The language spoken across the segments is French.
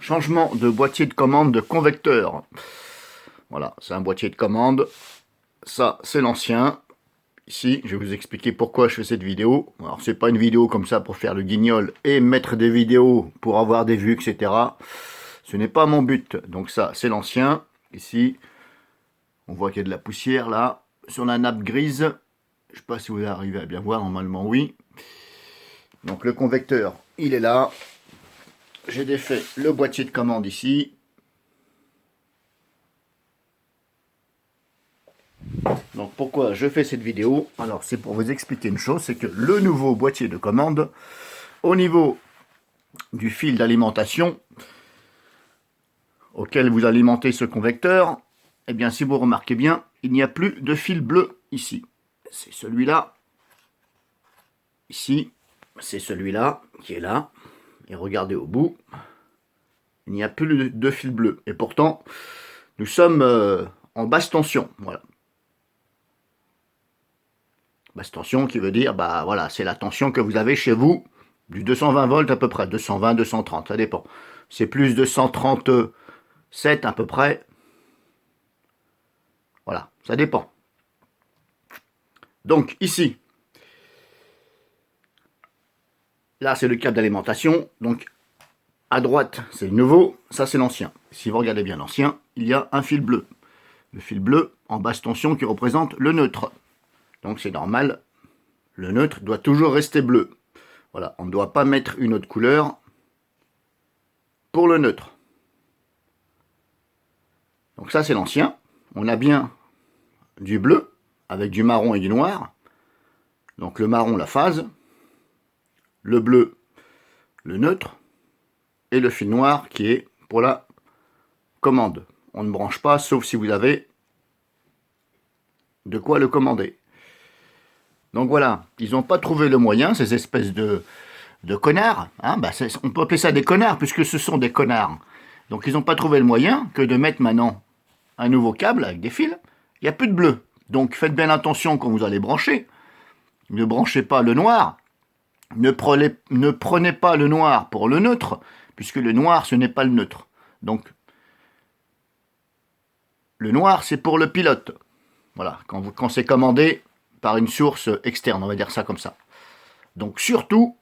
changement de boîtier de commande de convecteur. Voilà, c'est un boîtier de commande. Ça, c'est l'ancien. Ici, je vais vous expliquer pourquoi je fais cette vidéo. Alors, c'est pas une vidéo comme ça pour faire le guignol et mettre des vidéos pour avoir des vues, etc. Ce n'est pas mon but. Donc ça, c'est l'ancien. Ici, on voit qu'il y a de la poussière là, sur la nappe grise. Je ne sais pas si vous arrivez à bien voir, normalement oui. Donc le convecteur, il est là. J'ai défait le boîtier de commande ici. Donc pourquoi je fais cette vidéo? Alors c'est pour vous expliquer une chose, c'est que le nouveau boîtier de commande, au niveau du fil d'alimentation auquel vous alimentez ce convecteur, eh bien si vous remarquez bien, il n'y a plus de fil bleu ici. C'est celui-là. Ici, c'est celui-là qui est là. Et regardez au bout, il n'y a plus de fil bleu. Et pourtant, nous sommes en basse tension. Voilà. Basse tension qui veut dire, bah voilà, c'est la tension que vous avez chez vous, du 220 volts à peu près, 220, 230, ça dépend. C'est plus de 137 à peu près. Voilà, ça dépend. Donc ici, là c'est le câble d'alimentation, donc à droite c'est le nouveau, ça c'est l'ancien. Si vous regardez bien l'ancien, il y a un fil bleu. Le fil bleu en basse tension qui représente le neutre. Donc c'est normal, le neutre doit toujours rester bleu. Voilà, on ne doit pas mettre une autre couleur pour le neutre. Donc ça c'est l'ancien. On a bien du bleu avec du marron et du noir. Donc le marron la phase, le bleu le neutre et le fil noir qui est pour la commande. On ne branche pas sauf si vous avez de quoi le commander. Donc voilà, ils n'ont pas trouvé le moyen, ces espèces de connards, hein, bah on peut appeler ça des connards puisque ce sont des connards. Donc ils n'ont pas trouvé le moyen que de mettre maintenant un nouveau câble avec des fils. Il n'y a plus de bleu. Donc faites bien attention quand vous allez brancher. Ne branchez pas le noir. Ne prenez pas le noir pour le neutre, puisque le noir ce n'est pas le neutre. Donc le noir c'est pour le pilote. Voilà, quand c'est commandé par une source externe, on va dire ça comme ça. Donc surtout,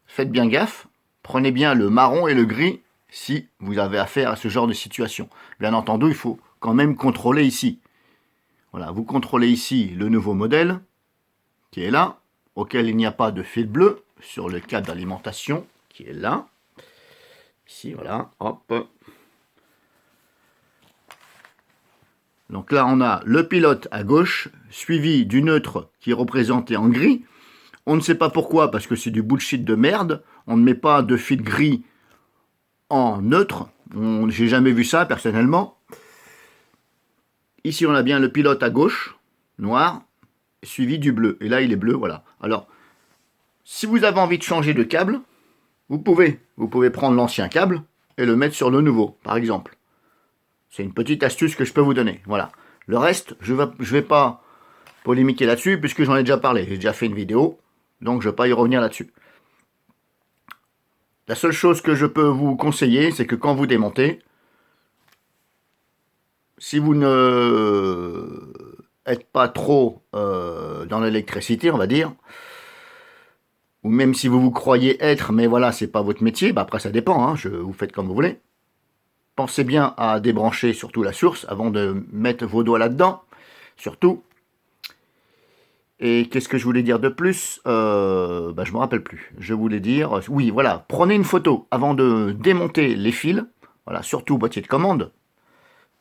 faites bien gaffe, prenez bien le marron et le gris si vous avez affaire à ce genre de situation. Bien entendu, il faut quand même contrôler ici. Voilà, vous contrôlez ici le nouveau modèle qui est là, auquel il n'y a pas de fil bleu sur le câble d'alimentation qui est là. Ici, voilà, hop. Donc là, on a le pilote à gauche, suivi du neutre qui est représenté en gris. On ne sait pas pourquoi, parce que c'est du bullshit de merde. On ne met pas de fil gris en neutre. J'ai jamais vu ça, personnellement. Ici, on a bien le pilote à gauche, noir, suivi du bleu. Et là, il est bleu, voilà. Alors, si vous avez envie de changer de câble, vous pouvez. Vous pouvez prendre l'ancien câble et le mettre sur le nouveau, par exemple. C'est une petite astuce que je peux vous donner. Voilà. Le reste, je vais pas polémiquer là-dessus, puisque j'en ai déjà parlé. J'ai déjà fait une vidéo, donc je ne vais pas y revenir là-dessus. La seule chose que je peux vous conseiller, c'est que quand vous démontez, si vous ne êtes pas trop dans l'électricité, on va dire, ou même si vous vous croyez être, mais voilà, c'est pas votre métier, bah après ça dépend, hein, vous faites comme vous voulez. Pensez bien à débrancher surtout la source avant de mettre vos doigts là-dedans, surtout. Et qu'est-ce que je voulais dire de plus? Je ne me rappelle plus. Je voulais dire, oui, voilà, prenez une photo avant de démonter les fils, voilà, surtout boîtier de commande.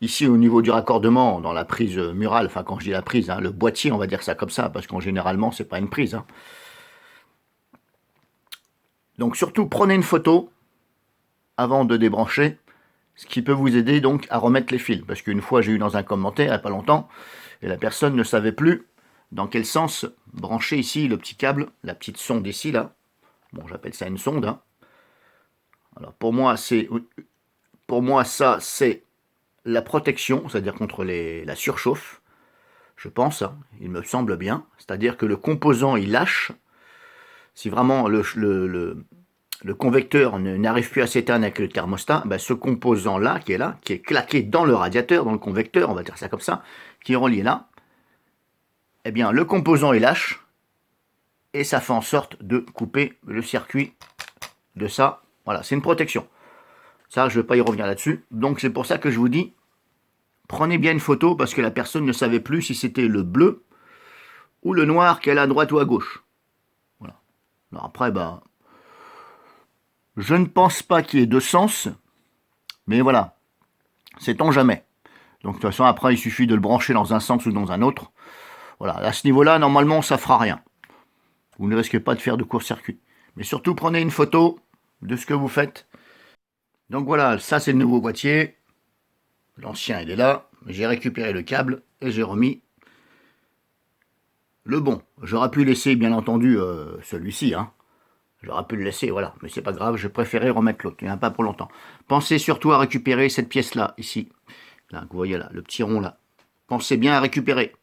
Ici, au niveau du raccordement, dans la prise murale, enfin quand je dis la prise, hein, le boîtier, on va dire ça comme ça, parce qu'en généralement, c'est pas une prise. Hein. Donc surtout, prenez une photo avant de débrancher, ce qui peut vous aider donc à remettre les fils. Parce qu'une fois, j'ai eu dans un commentaire, il n'y a pas longtemps, et la personne ne savait plus dans quel sens brancher ici le petit câble, la petite sonde ici, là. Bon, j'appelle ça une sonde. Hein. Alors, pour moi, ça, c'est la protection, c'est-à-dire contre la surchauffe, je pense, hein, il me semble bien. C'est-à-dire que le composant, il lâche. Si vraiment le convecteur n'arrive plus à s'éteindre avec le thermostat, ben ce composant-là, qui est claqué dans le radiateur, dans le convecteur, on va dire ça comme ça, qui est relié là, eh bien le composant est lâche, et ça fait en sorte de couper le circuit de ça. Voilà, c'est une protection. Ça, je ne vais pas y revenir là-dessus. Donc c'est pour ça que je vous dis, prenez bien une photo, parce que la personne ne savait plus si c'était le bleu ou le noir qu'elle a à droite ou à gauche. Voilà. Alors après, ben, je ne pense pas qu'il y ait de sens, mais voilà, sait-on jamais. Donc de toute façon, après, il suffit de le brancher dans un sens ou dans un autre. Voilà, à ce niveau-là, normalement, ça fera rien. Vous ne risquez pas de faire de court-circuit. Mais surtout, prenez une photo de ce que vous faites. Donc voilà, ça c'est le nouveau boîtier. L'ancien, il est là. J'ai récupéré le câble et j'ai remis le bon. J'aurais pu laisser, bien entendu, celui-ci. Hein. J'aurais pu le laisser, voilà. Mais c'est pas grave, je préférais remettre l'autre. Il n'y en a pas pour longtemps. Pensez surtout à récupérer cette pièce-là, ici. Là, vous voyez là, le petit rond là. Pensez bien à récupérer.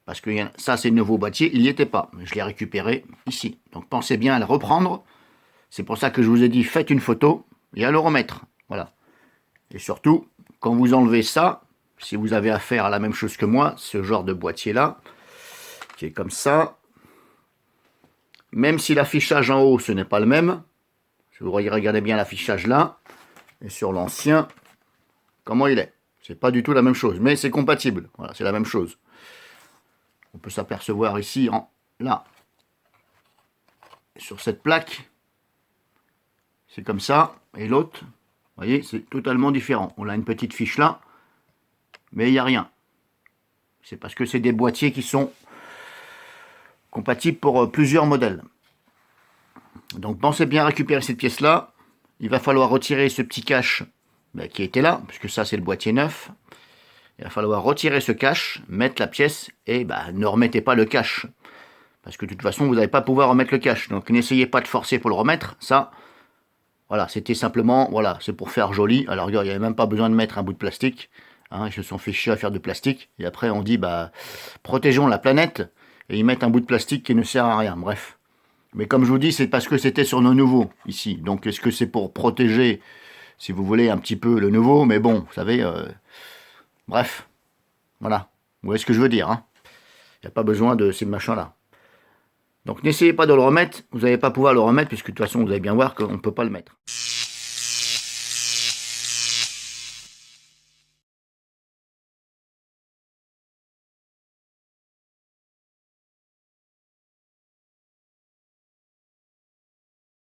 Parce que ça, c'est le nouveau boîtier, il n'y était pas. Je l'ai récupéré ici. Donc pensez bien à le reprendre. C'est pour ça que je vous ai dit, faites une photo et à le remettre. Voilà. Et surtout, quand vous enlevez ça, si vous avez affaire à la même chose que moi, ce genre de boîtier-là, qui est comme ça, même si l'affichage en haut, ce n'est pas le même, si vous regardez bien l'affichage là, et sur l'ancien, comment il est. C'est pas du tout la même chose, mais c'est compatible. Voilà, c'est la même chose. On peut s'apercevoir ici, là, sur cette plaque, c'est comme ça, et l'autre, vous voyez, c'est totalement différent. On a une petite fiche là, mais il n'y a rien. C'est parce que c'est des boîtiers qui sont compatibles pour plusieurs modèles. Donc pensez bien à récupérer cette pièce-là. Il va falloir retirer ce petit cache qui était là, puisque ça c'est le boîtier neuf. Il va falloir retirer ce cache, mettre la pièce et ne remettez pas le cache. Parce que de toute façon, vous n'allez pas pouvoir remettre le cache. Donc n'essayez pas de forcer pour le remettre. Ça, voilà, c'était simplement, voilà, c'est pour faire joli. Alors regarde, il n'y avait même pas besoin de mettre un bout de plastique. Hein, ils se sont fait chier à faire de plastique. Et après, on dit, protégeons la planète. Et ils mettent un bout de plastique qui ne sert à rien. Bref. Mais comme je vous dis, c'est parce que c'était sur nos nouveaux, ici. Donc est-ce que c'est pour protéger, si vous voulez, un petit peu le nouveau? Mais bon, vous savez... Bref, voilà. Vous voyez ce que je veux dire, hein. Il n'y a pas besoin de ces machins-là. Donc n'essayez pas de le remettre, vous n'allez pas pouvoir le remettre, puisque de toute façon, vous allez bien voir qu'on ne peut pas le mettre.